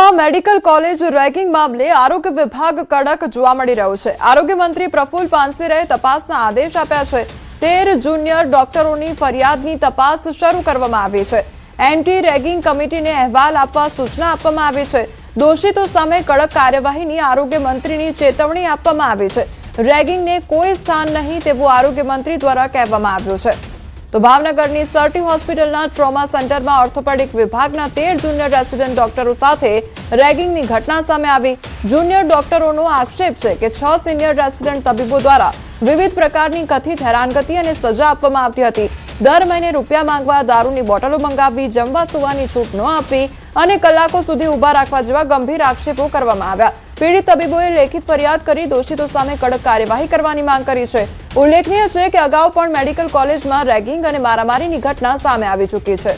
ડાંગમાં medical college ragging મામલે આરોગ્ય વિભાગ કડક જોવા મળી રહ્યું છે। આરોગ્ય મંત્રી પ્રફુલ પાનસેરે તપાસના આદેશ આપ્યા છે। 13 જુનિયર ડોક્ટરોની ફરિયાદની તપાસ શરૂ કરવામાં આવી છે। એન્ટી રેગિંગ કમિટીને અહેવાલ આપવા સૂચના આપવામાં આવી છે। દોષિતો સામે કડક કાર્યવાહીની આરોગ્ય મંત્રીની ચેતવણી આપવામાં આવી છે। રેગિંગને કોઈ સ્થાન નહીં તેવું આરોગ્ય મંત્રી દ્વારા કહેવામાં આવ્યું છે। तो भावनगरनी सर्टी होस्पिटलना ट्रोमा सेंटरमां ऑर्थोपेडिक विभागना 13 जूनियर रेसिडेंट डॉक्टरो साथे रेगिंगनी घटना सामे आवी। जूनियर डॉक्टरोनो आक्षेप छे के 6 सीनियर रेसिडेंट तबीबो द्वारा विविध प्रकारनी कथित हैरानगति अने सजा आपवामां आवती हती। दर महीने रूपिया मांगवा, दारूनी बोटलो मंगावी, जमवा सुवानी छूट न आपवी अने कलाको सुधी उभा राखवा जेवा गंभीर आक्षेपो करवामां आव्या। पीड़ित तबीबोए लेखित फरियाद करी दोषितो सामे कड़क कार्यवाही करवानी मांग करी छे। उल्लेखनीय छे के अगाऊ पण मेडिकल कॉलेजमां रेगिंग अने मारामारीनी घटना सामे आवी चूकी छे।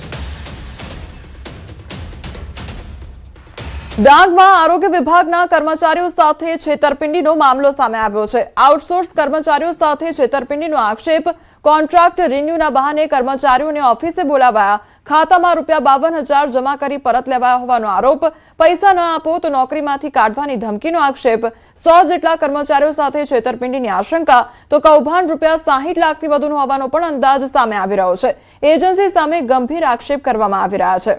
डांगमां आरोग्य विभागना कर्मचारीओ साथे छेतरपिंडीनो मामलो सामे आव्यो छे। आउटसोर्स कर्मचारीओ साथे छेतरपिंडीनो आक्षेप। कॉन्ट्राक्ट रिन्यूना बहाने कर्मचारीओने ऑफिसे बोलावाया। खातामां रूपिया 52,000 जमा करी परत लेवाया होवानो आरोप। पैसा न आपो तो नौकरीमांथी काढवानी धमकीनो आक्षेप। 100 जेटला कर्मचारीओ साथे छेतरपिंडीनी आशंका तो कौभांड रूपिया 60 लाखथी वधुनो होवानो पण अंदाज सामे आवी रह्यो छे। एजन्सी सामे गंभीर आक्षेप करवामां आवी रह्या छे।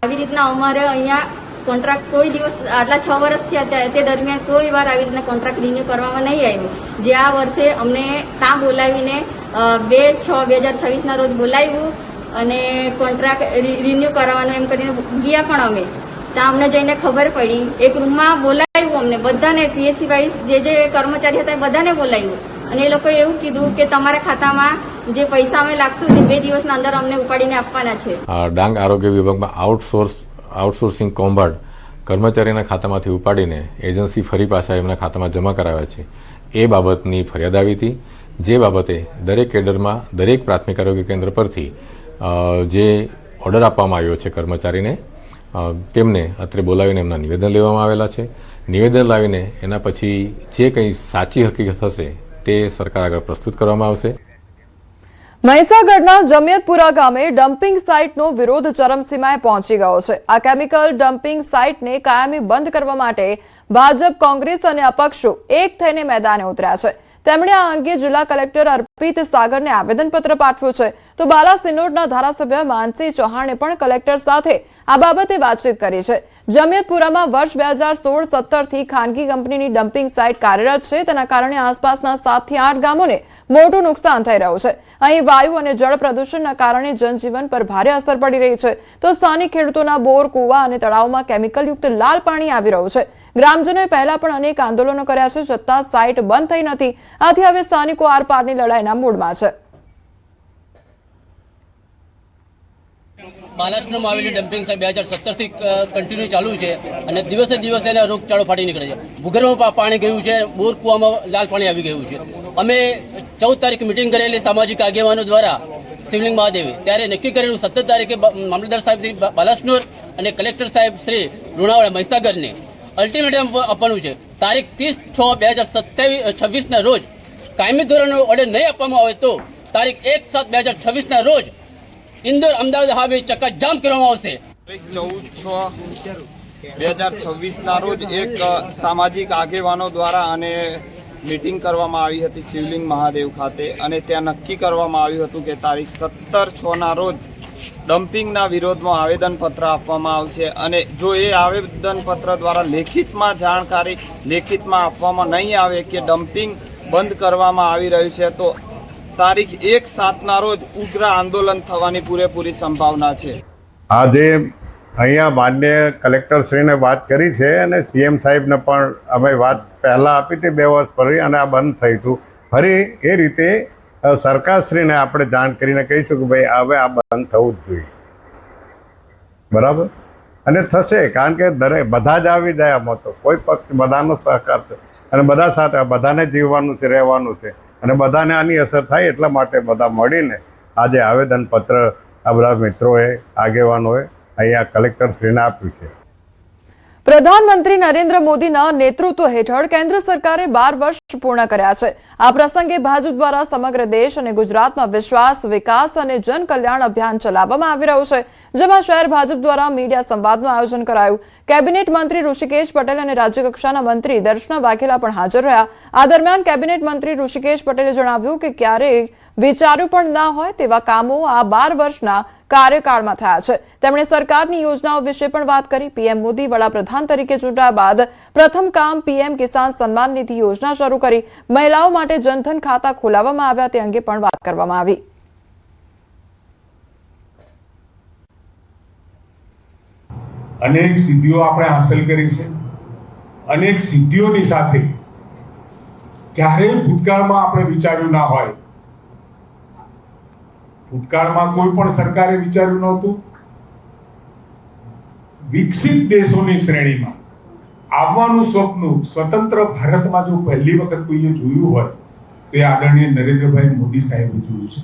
આવી રીતના અમારે અહીંયા કોન્ટ્રાક્ટ કોઈ દિવસ આટલા 6 વર્ષ થયા તે દરમિયાન કોઈ વાર આવી રીતના કોન્ટ્રાક્ટ રિન્યુ કરવામાં નહીં આવ્યો। જે આ વર્ષે અમને ત્યાં બોલાવીને 2/6/2026 ના રોજ બોલાવ્યું અને કોન્ટ્રાક્ટ રિન્યુ કરાવવાનો એમ કરીને ગયા પણ અમે ત્યાં અમને જઈને ખબર પડી। એક રૂમમાં બોલાવ્યું અમને બધાને પીએચસી વાઇઝ જે કર્મચારી હતા બધાને બોલાવ્યું અને એ લોકોએ એવું કીધું કે તમારા ખાતામાં જે પૈસા અમે લાગશું તે 2 દિવસના અંદર અમને ઉપાડીને આપવાના છે। ડાંગ આરોગ્ય વિભાગમાં આઉટસોર્સિંગ કૌભાંડ કર્મચારીના ખાતામાંથી ઉપાડીને એજન્સી ફરી પાછા એમના ખાતામાં જમા કરાવ્યા છે એ બાબતની ફરિયાદ આવી હતી। જે બાબતે દરેક કેડરમાં દરેક પ્રાથમિક આરોગ્ય કેન્દ્ર પરથી જે ઓર્ડર આપવામાં આવ્યો છે કર્મચારીને તેમને અત્રે બોલાવીને એમના નિવેદન લેવામાં આવેલા છે। નિવેદન લાવીને એના પછી જે કંઈ સાચી હકીકત હશે તે સરકાર આગળ પ્રસ્તુત કરવામાં આવશે। મહીસાગરના જમિયતપુરા ગામે ડમ્પિંગ સાઇટનો વિરોધ ચરમસીમાએ પહોંચી ગયો છે। આ કેમિકલ ડમ્પિંગ સાઇટને કાયમી બંધ કરવા માટે ભાજપ, કોંગ્રેસ અને અપક્ષો એક થઈને મેદાને ઉતર્યા છે। તેમણે આ અંગે જિલ્લા કલેક્ટર અર્પિત સાગરને આવેદનપત્ર પાઠવ્યું છે। તો બાલાસિનોરના ધારાસભ્ય માનસી ચૌહાણે પણ કલેક્ટર સાથે આ બાબતે વાતચીત કરી છે। જમિયતપુરામાં વર્ષ 2016-17 થી ખાનગી કંપનીની ડમ્પિંગ સાઇટ કાર્યરત છે। તેના કારણે આસપાસના 7 થી 8 ગામોને મોટું નુકસાન થઈ રહ્યું છે। અહીં વાયુ અને જળ પ્રદૂષણના કારણે જનજીવન પર ભારે અસર પડી રહી છે। તો સ્થાનિક ખેડૂતોના બોર, કુવા અને તળાવમાં કેમિકલયુક્ત લાલ પાણી આવી રહ્યું છે। ગ્રામજનોએ પહેલા પણ અનેક આંદોલનો કર્યા છે છતાં સાઇટ બંધ થઈ નથી। આથી હવે સ્થાનિકો આરપારની લડાઈના મૂડમાં છે। બાલાસિનોરમાં આવેલી ડમ્પિંગ સાઇટ 2017 થી કન્ટિન્યુ ચાલુ છે અને દિવસે દિવસે એને રોગચાળો ફાટી નીકળે છે। ભૂગર્ભમાં પાણી ગયું છે, બોર કુવામાં લાલ પાણી આવી ગયું છે। અમે 14 તારીખે મિટિંગ કરેલી સામાજિક આગેવાનો દ્વારા શિવલિંગ મહાદેવે, ત્યારે નક્કી કરેલું 17 તારીખે મામલતદાર સાહેબ શ્રી બાલાસિનોર અને કલેક્ટર સાહેબ શ્રી લુણાવાડા મહીસાગરને અલ્ટિમેટમ આપવાનું છે। તારીખ 30/6/2026 ના રોજ કાયમી ધોરણનો ઓર્ડર નહીં આપવામાં આવે તો તારીખ 1/7/2026 ના રોજ इंदौर अमदावाद हाईवे चक्का जाम કરવામાં આવશે। 14/6/2026 ના રોજ એક સામાજિક આગેવાનો દ્વારા અને મીટિંગ કરવામાં આવી હતી શિવલિંગ મહાદેવ ખાતે અને ત્યાં નક્કી કરવામાં આવ્યું હતું કે તારીખ 17/6 ના રોજ ડમ્પિંગના વિરોધમાં આવેદનપત્ર આપવામાં આવશે અને જો એ આવેદનપત્ર દ્વારા લેખિતમાં જાણકારી લેખિતમાં આપવામાં નહીં આવે કે ડમ્પિંગ બંધ કરવામાં આવી રહ્યું છે તો તારીખ 1/7 ના રોજ ઉગ્ર આંદોલન થવાની પૂરેપૂરી સંભાવના છે। આજે અહીંયા માન્ય કલેક્ટરશ્રીને વાત કરી છે અને સીએમ સાહેબને પણ અમે વાત પહેલાં આપી હતી 2 વર્ષ ફરી અને આ બંધ થઈ હતું। ફરી એ રીતે સરકારશ્રીને આપણે જાણ કરીને કહીશું કે ભાઈ હવે આ બંધ થવું જ જોઈએ, બરાબર? અને થશે, કારણ કે બધા જ આવી જાય આમાં તો કોઈ પક્ષ બધાનો સહકાર છે અને બધા સાથે બધાને જીવવાનું છે, રહેવાનું છે અને બધાને આની અસર થાય એટલા માટે બધા મળીને આજે આવેદનપત્ર આ બધા મિત્રોએ, આગેવાનોએ અહીંયા કલેક્ટરશ્રીને આપ્યું છે। પ્રધાનમંત્રી નરેન્દ્ર મોદીના નેતૃત્વ હેઠળ કેન્દ્ર સરકારે 12 વર્ષ પૂર્ણ કર્યા છે। આ પ્રસંગે ભાજપ દ્વારા સમગ્ર દેશ અને ગુજરાતમાં વિશ્વાસ, વિકાસ અને જનકલ્યાણ અભિયાન ચલાવવામાં આવી રહ્યું છે, જેમાં શહેર ભાજપ દ્વારા મીડિયા સંવાદનું આયોજન કરાયું। કેબિનેટ મંત્રી ઋષિકેશ પટેલ અને રાજ્યકક્ષાના મંત્રી દર્શના વાઘેલા પણ હાજર રહ્યા। આ દરમિયાન કેબિનેટ મંત્રી ઋષિકેશ પટેલે જણાવ્યું કે ક્યારેય વિચાર્યું પણ ન હોય તેવા કામો આ 12 વર્ષના કાર્યકાળમાં થયા છે। તેમણે સરકારની યોજનાઓ વિશે પણ વાત કરી। પીએમ મોદી વડાપ્રધાન તરીકે ચૂંટાયા બાદ પ્રથમ કામ પીએમ કિસાન સન્માન નિધિ યોજના શરૂ કરી। મહિલાઓ માટે જનધન ખાતા ખોલાવવામાં આવ્યા તે અંગે પણ વાત કરવામાં આવી। અનેક સિદ્ધિઓ આપણે હાંસલ કરી છે। અનેક સિદ્ધિઓની સાથે ક્યારેય ભૂતકાળમાં આપણે વિચાર્યું ના હોય, ભૂતકાળમાં કોઈ પણ સરકારે વિચાર્યું નહોતું। વિકસિત દેશોની શ્રેણીમાં આવવાનું સ્વપ્ન સ્વતંત્ર ભારતમાં જો પહેલી વખત કોઈએ જોયું હોય તો એ આદરણીય નરેન્દ્રભાઈ મોદી સાહેબે જોયું છે।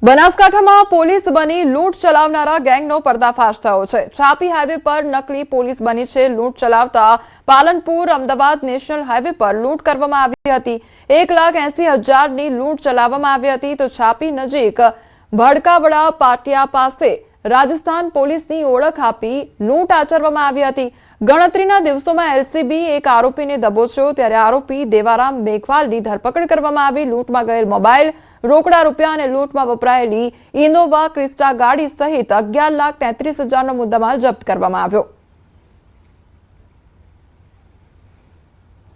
બનાસકાંઠામાં પોલીસ બની લૂંટ ચલાવનારા ગેંગનો પર્દાફાશ થયો છે। છાપી હાઈવે પર નકલી પોલીસ બની છે લૂંટ ચલાવતા પાલનપુર અમદાવાદ નેશનલ હાઈવે પર લૂંટ કરવામાં આવી હતી। 1,80,000ની લૂંટ ચલાવવામાં આવી હતી તો છાપી નજીક ભડકાવડા પાટિયા પાસે રાજસ્થાન પોલીસની ઓળખ આપી લૂંટ આચરવામાં આવી હતી। ગણતરીના દિવસોમાં એલસીબી એક આરોપીને દબોચ્યો, ત્યારે આરોપી દેવારામ મેઘવાલની ધરપકડ કરવામાં આવી। લૂંટમાં ગયેલ મોબાઈલ, રોકડા રૂપિયા અને લૂંટમાં વપરાયેલી ઇનોવા ક્રિસ્ટા ગાડી સહિત 11,33,000નો મુદ્દામાલ જપ્ત કરવામાં આવ્યો।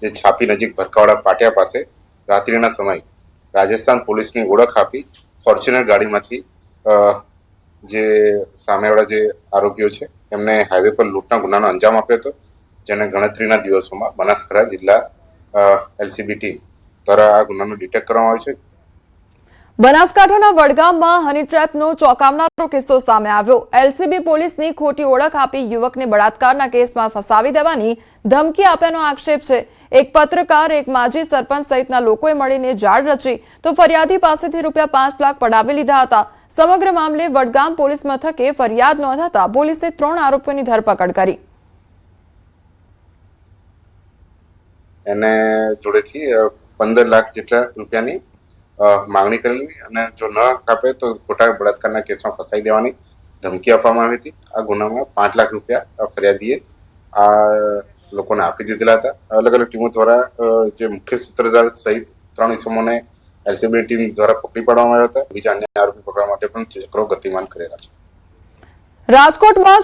જે છાપી નજીક ભરકાવાડા પાટિયા પાસે રાત્રિના સમય રાજસ્થાન પોલીસની ઓળખ આપી ફોર્ચ્યુનર ગાડીમાંથી જે સામેવાળા જે આરોપીઓ છે એમને હાઈવે પર લૂંટના ગુનાનો અંજામ આપ્યો હતો, જેને ગણતરીના દિવસોમાં બનાસકાંઠા જિલ્લા એલસીબી ટીમ દ્વારા આ ગુનાનો ડિટેક્ટ કરવામાં આવ્યો છે। બનાસકાંઠાના વડગામમાં હની ટ્રેપનો ચોંકાવનારો કિસ્સો સામે આવ્યો। એલસીબી પોલીસની ખોટી ઓળખ આપી યુવકને બળાત્કારના કેસમાં ફસાવી દેવાની ધમકી આપ્યાનો આક્ષેપ છે। એક પત્રકાર, એક માજી સરપંચ સહિતના લોકોએ મળીને જાળ રચી તો ફરિયાદી પાસેથી ₹5 લાખ પડાવી લીધા હતા। સમગ્ર મામલે વડગામ પોલીસ મથકે ફરિયાદ નોંધાતા પોલીસે 3 આરોપીઓની ધરપકડ કરી। એને જોડેથી 15 લાખ જેટલા રૂપિયાની માંગણી કરેલી અને જો ન આપે તો ખોટા બળાત્કારના કેસમાં ફસાઈ દેવાની ધમકી આપવામાં આવી હતી। આ ગુનામાં 5 લાખ રૂપિયા ફરિયાદીએ આ લોકોને આપી દીધેલા હતા। અલગ અલગ ટીમો દ્વારા જે મુખ્ય સૂત્રધાર સહિત 3 ઇસમોને એલસીબી ટીમ દ્વારા પકડી પાડવામાં આવ્યા હતા। બીજા અન્ય આરોપી પકડવા માટે પણ ચક્રો ગતિમાન કરેલા છે। રાજકોટમાં